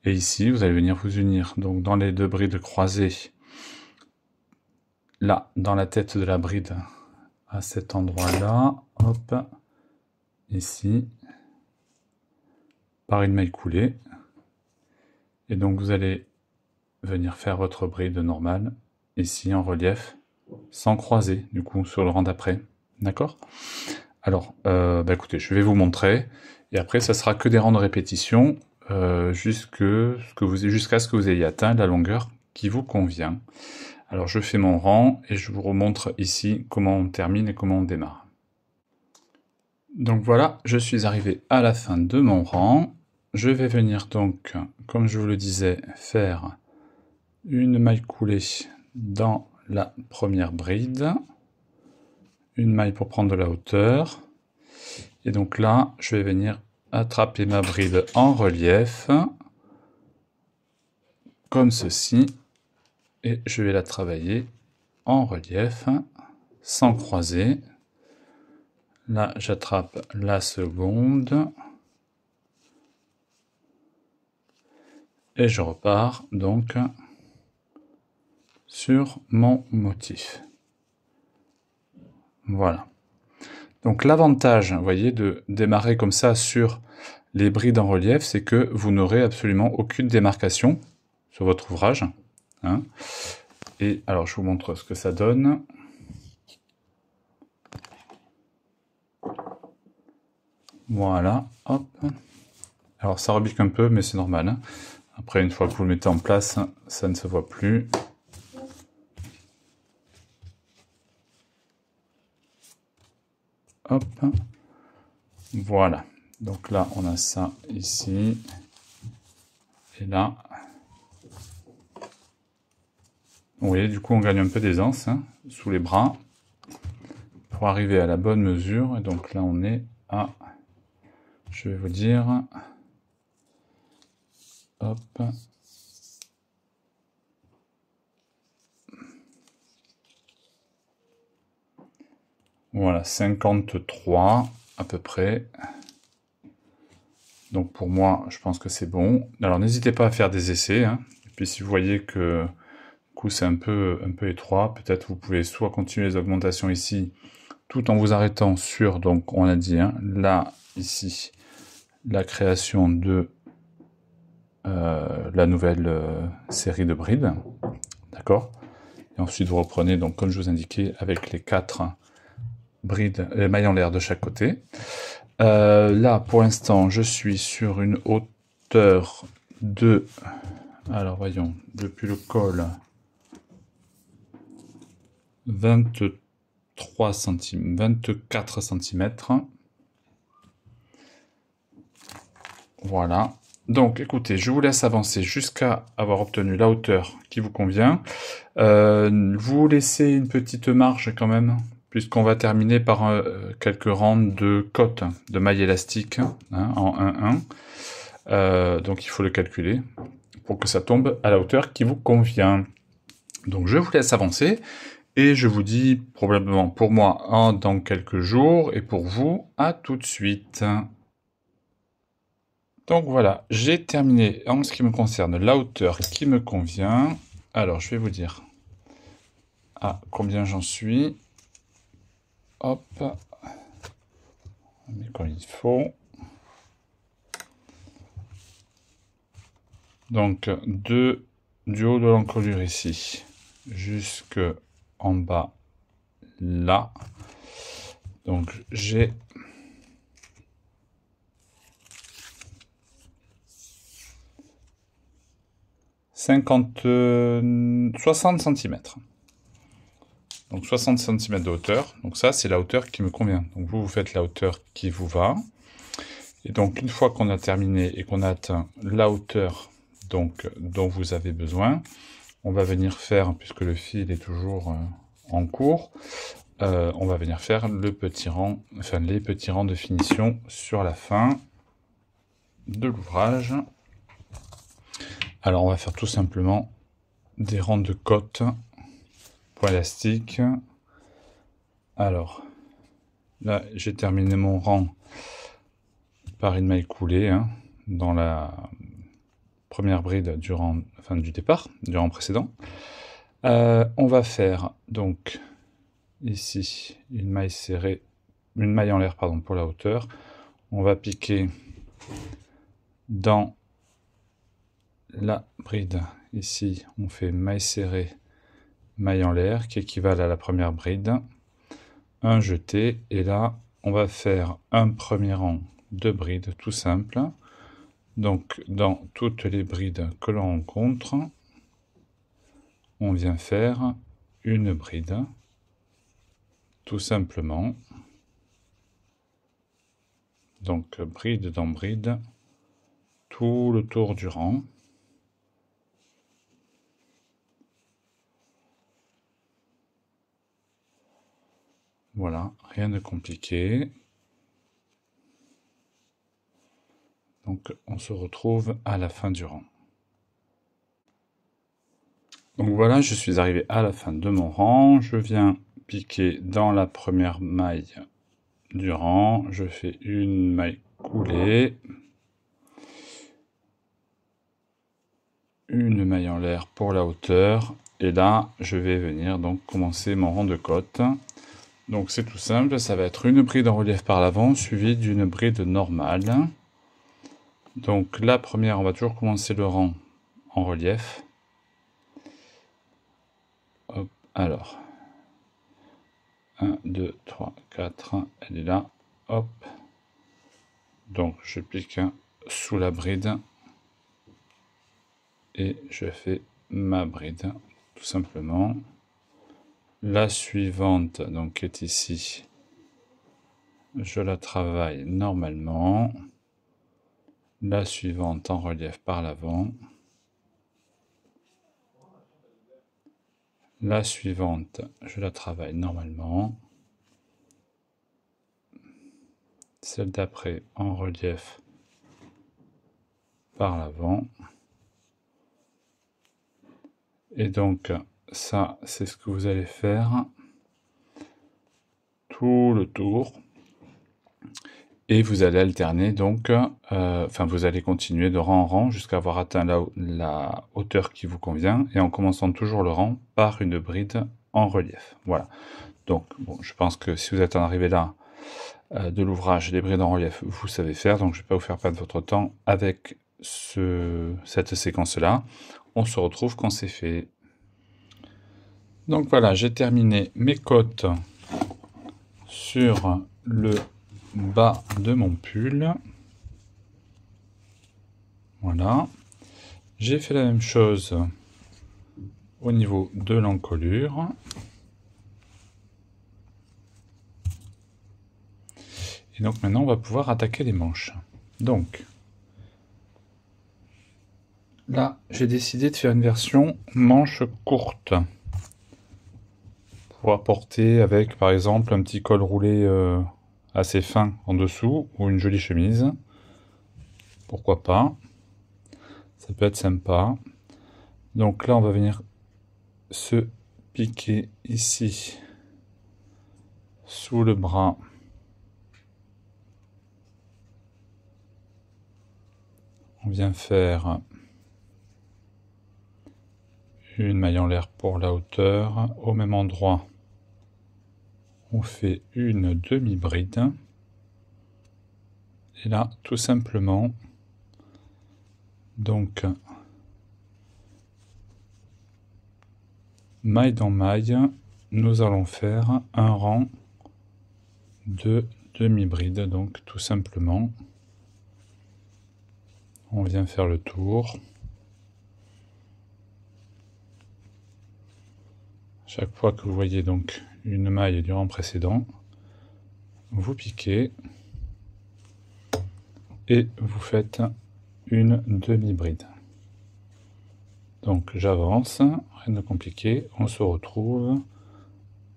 Et ici, vous allez venir vous unir donc dans les 2 brides croisées. Là, dans la tête de la bride, à cet endroit-là. Hop. Ici. Par une maille coulée. Et donc vous allez venir faire votre bride normale, ici en relief, sans croiser, du coup, sur le rang d'après. D'accord? Alors, écoutez, je vais vous montrer, et après, ça sera que des rangs de répétition, jusqu'à ce que vous ayez atteint la longueur qui vous convient. Alors, je fais mon rang, et je vous remontre ici comment on termine et comment on démarre. Donc voilà, je suis arrivé à la fin de mon rang. Je vais venir donc, comme je vous le disais, faire une maille coulée dans la première bride, une maille pour prendre de la hauteur, et donc là, je vais venir attraper ma bride en relief, comme ceci, et je vais la travailler en relief, sans croiser. Là, j'attrape la seconde, et je repars donc sur mon motif. Voilà. Donc l'avantage, vous voyez, de démarrer comme ça sur les brides en relief, c'est que vous n'aurez absolument aucune démarcation sur votre ouvrage. Hein. Et alors je vous montre ce que ça donne. Voilà, hop. Alors ça rebique un peu, mais c'est normal. Hein. Après, une fois que vous le mettez en place, ça ne se voit plus. Hop. Voilà. Donc là, on a ça ici. Et là. Vous voyez, du coup, on gagne un peu d'aisance hein, sous les bras pour arriver à la bonne mesure. Et donc là, on est à, je vais vous dire, hop. Voilà, 53 à peu près. Donc pour moi, je pense que c'est bon. Alors n'hésitez pas à faire des essais. Hein. Et puis si vous voyez que du coup c'est un peu étroit, peut-être vous pouvez soit continuer les augmentations ici, tout en vous arrêtant sur, donc on a dit, hein, là, ici, la création de la nouvelle série de brides. D'accord? Et ensuite vous reprenez, donc comme je vous indiquais, avec les 4 brides, les mailles en l'air de chaque côté. Là, pour l'instant, je suis sur une hauteur de... Alors, voyons, depuis le col, 24 cm. Voilà. Donc, écoutez, je vous laisse avancer jusqu'à avoir obtenu la hauteur qui vous convient. Vous laissez une petite marge quand même, puisqu'on va terminer par quelques rangs de cotes de mailles élastiques hein, en 1-1. Donc il faut le calculer pour que ça tombe à la hauteur qui vous convient. Donc je vous laisse avancer et je vous dis probablement pour moi dans quelques jours et pour vous à tout de suite. Donc voilà, j'ai terminé en ce qui me concerne la hauteur qui me convient. Alors je vais vous dire à combien j'en suis. Hop, mais comme il faut. Donc, du haut de l'encolure ici, jusque en bas, là. Donc, j'ai 60 cm. Donc 60 cm de hauteur. Donc ça, c'est la hauteur qui me convient. Donc vous faites la hauteur qui vous va. Et donc une fois qu'on a terminé et qu'on a atteint la hauteur donc, dont vous avez besoin, on va venir faire, puisque le fil est toujours en cours, on va venir faire le petit rang, enfin les petits rangs de finition sur la fin de l'ouvrage. Alors on va faire tout simplement des rangs de côtes élastique. Alors, là, j'ai terminé mon rang par une maille coulée hein, dans la première bride du rang, enfin du départ, du rang précédent. On va faire donc ici une maille serrée, une maille en l'air pardon pour la hauteur. On va piquer dans la bride. Ici, on fait maille serrée, maille en l'air, qui équivalent à la première bride. Un jeté, et là, on va faire un premier rang de brides, tout simple. Donc, dans toutes les brides que l'on rencontre, on vient faire une bride, tout simplement. Donc, bride dans bride, tout le tour du rang. Voilà, rien de compliqué. Donc, on se retrouve à la fin du rang. Donc voilà, je suis arrivé à la fin de mon rang. Je viens piquer dans la première maille du rang. Je fais une maille coulée. Une maille en l'air pour la hauteur. Et là, je vais venir donc commencer mon rang de côte. Donc c'est tout simple, ça va être une bride en relief par l'avant, suivie d'une bride normale. Donc la première, on va toujours commencer le rang en relief. Hop, alors. 1, 2, 3, 4, elle est là. Hop. Donc je pique sous la bride. Et je fais ma bride, tout simplement. La suivante, donc qui est ici, je la travaille normalement. La suivante en relief par l'avant. La suivante, je la travaille normalement. Celle d'après en relief par l'avant. Et donc, ça, c'est ce que vous allez faire tout le tour. Et vous allez alterner donc, vous allez continuer de rang en rang jusqu'à avoir atteint la hauteur qui vous convient, et en commençant toujours le rang par une bride en relief. Voilà. Donc, bon, je pense que si vous êtes en arrivé là de l'ouvrage, les brides en relief, vous savez faire, donc je ne vais pas vous faire perdre votre temps avec cette séquence-là. On se retrouve quand c'est fait. Donc voilà, j'ai terminé mes côtes sur le bas de mon pull. Voilà. J'ai fait la même chose au niveau de l'encolure. Et donc maintenant, on va pouvoir attaquer les manches. Donc, là, j'ai décidé de faire une version manche courte. Pour pouvoir porter avec, par exemple, un petit col roulé assez fin en dessous, ou une jolie chemise. Pourquoi pas. Ça peut être sympa. Donc là, on va venir se piquer ici, sous le bras. On vient faire une maille en l'air pour la hauteur. Au même endroit, on fait une demi-bride. Et là, tout simplement, donc, maille dans maille, nous allons faire un rang de demi-bride. Donc, tout simplement, on vient faire le tour. Chaque fois que vous voyez donc une maille du rang précédent, vous piquez et vous faites une demi-bride. Donc j'avance, rien de compliqué, on se retrouve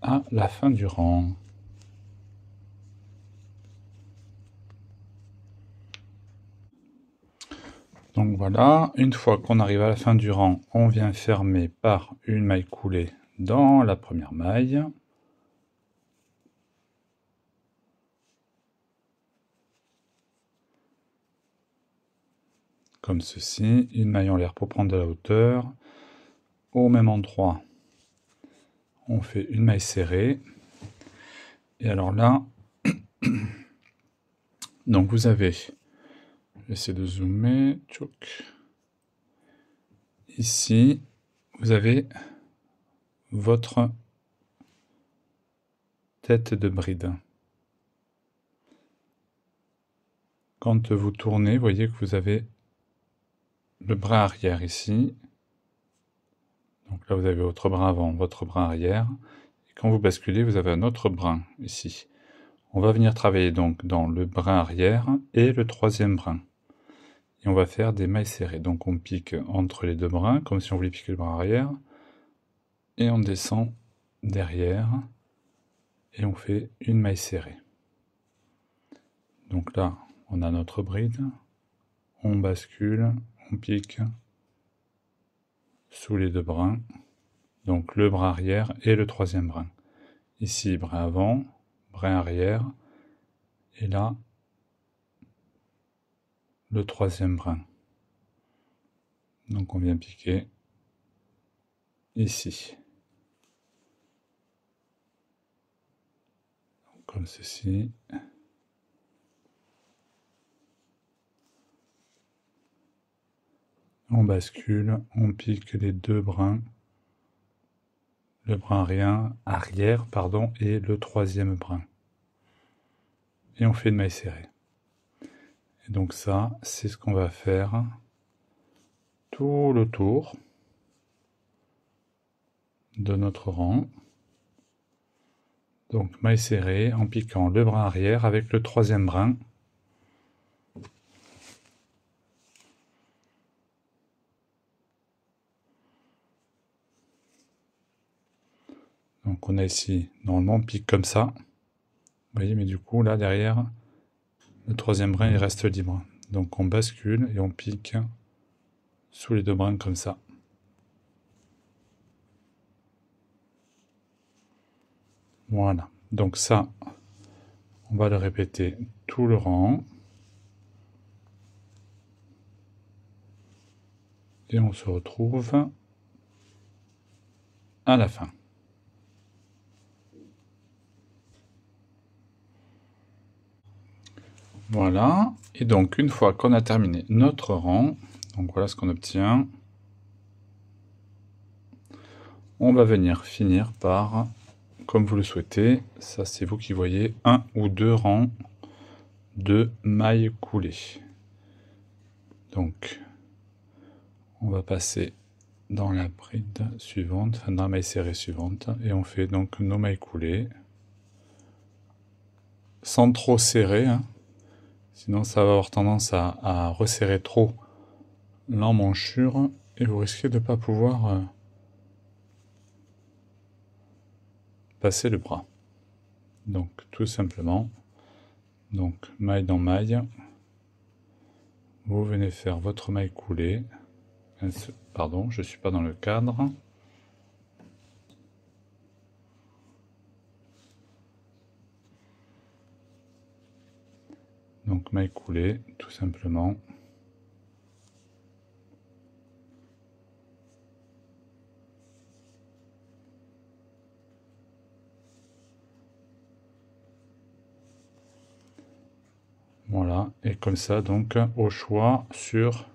à la fin du rang. Donc voilà, une fois qu'on arrive à la fin du rang, on vient fermer par une maille coulée dans la première maille. Comme ceci, une maille en l'air pour prendre de la hauteur. Au même endroit, on fait une maille serrée. Et alors là, donc vous avez, j'essaie de zoomer, tchouk. ici, vous avez votre tête de bride. Quand vous tournez, vous voyez que vous avez le bras arrière ici. Donc là, vous avez votre bras avant, votre bras arrière. Et quand vous basculez, vous avez un autre brin ici. On va venir travailler donc dans le brin arrière et le troisième brin. Et on va faire des mailles serrées. Donc on pique entre les deux brins, comme si on voulait piquer le bras arrière. Et on descend derrière. Et on fait une maille serrée. Donc là, on a notre bride. On bascule, on pique sous les deux brins. Donc le bras arrière et le troisième brin. Ici, brin avant, brin arrière. Et là, le troisième brin. Donc on vient piquer ici. Donc, comme ceci. On bascule, on pique les deux brins. Le brin arrière, et le troisième brin. Et on fait une maille serrée. Et donc ça, c'est ce qu'on va faire tout le tour de notre rang. Donc maille serrée en piquant le brin arrière avec le troisième brin. Donc on a ici, normalement on pique comme ça. Vous voyez, mais du coup là derrière, le troisième brin il reste libre. Donc on bascule et on pique sous les deux brins comme ça. Voilà, donc ça, on va le répéter tout le rang. Et on se retrouve à la fin. Voilà, et donc une fois qu'on a terminé notre rang, donc voilà ce qu'on obtient, on va venir finir par, comme vous le souhaitez, ça c'est vous qui voyez, un ou deux rangs de mailles coulées. Donc, on va passer dans la bride suivante, enfin dans la maille serrée suivante, et on fait donc nos mailles coulées, sans trop serrer, hein. Sinon ça va avoir tendance à resserrer trop l'emmanchure, et vous risquez de ne pas pouvoir passer le bras. Donc tout simplement, donc maille dans maille, vous venez faire votre maille coulée. Pardon, je ne suis pas dans le cadre. Donc maille coulée, tout simplement. Voilà, et comme ça, donc, au choix sur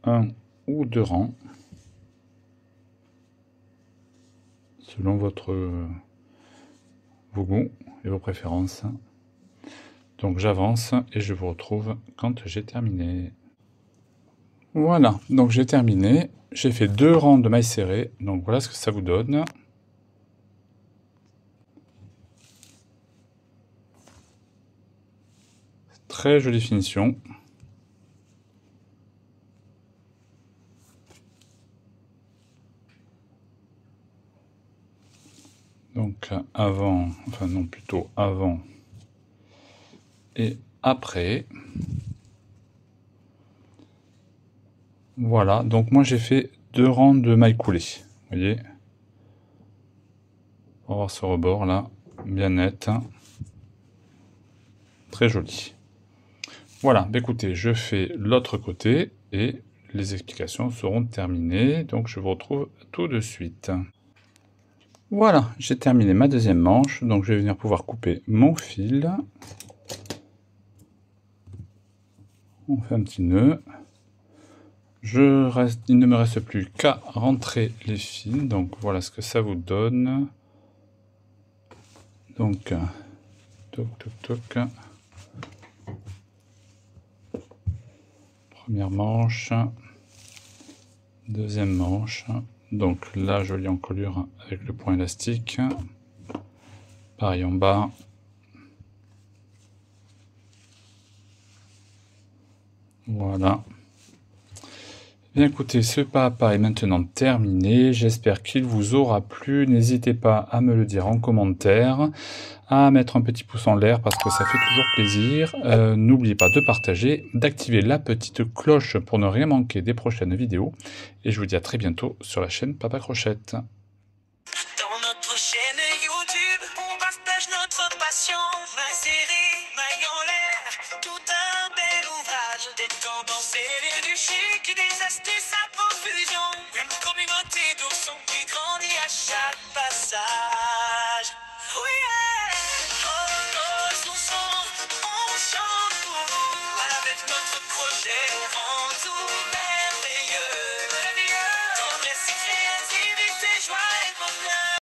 un ou deux rangs, selon vos goûts et vos préférences. Donc j'avance et je vous retrouve quand j'ai terminé. Voilà, donc j'ai terminé. J'ai fait 2 rangs de mailles serrées, donc voilà ce que ça vous donne. Très jolie finition. Donc avant, enfin non, plutôt avant et après. Voilà, donc moi j'ai fait 2 rangs de mailles coulées. Vous voyez, on va voir ce rebord là, bien net. Très joli. Voilà, bah écoutez, je fais l'autre côté et les explications seront terminées. Donc je vous retrouve tout de suite. Voilà, j'ai terminé ma deuxième manche. Donc je vais venir pouvoir couper mon fil. On fait un petit nœud. Il ne me reste plus qu'à rentrer les fils, donc voilà ce que ça vous donne. Donc, toc toc toc. Première manche, deuxième manche, donc la jolie encolure avec le point élastique, pareil en bas, voilà. Bien écoutez, ce pas à pas est maintenant terminé, j'espère qu'il vous aura plu, n'hésitez pas à me le dire en commentaire, à mettre un petit pouce en l'air parce que ça fait toujours plaisir, n'oubliez pas de partager, d'activer la petite cloche pour ne rien manquer des prochaines vidéos, et je vous dis à très bientôt sur la chaîne Papa Crochette. Dans notre chaîne YouTube, on partage notre passion. Ma série, maille en l'air, tout un bel ouvrage. Des tendances et du chic, des astuces.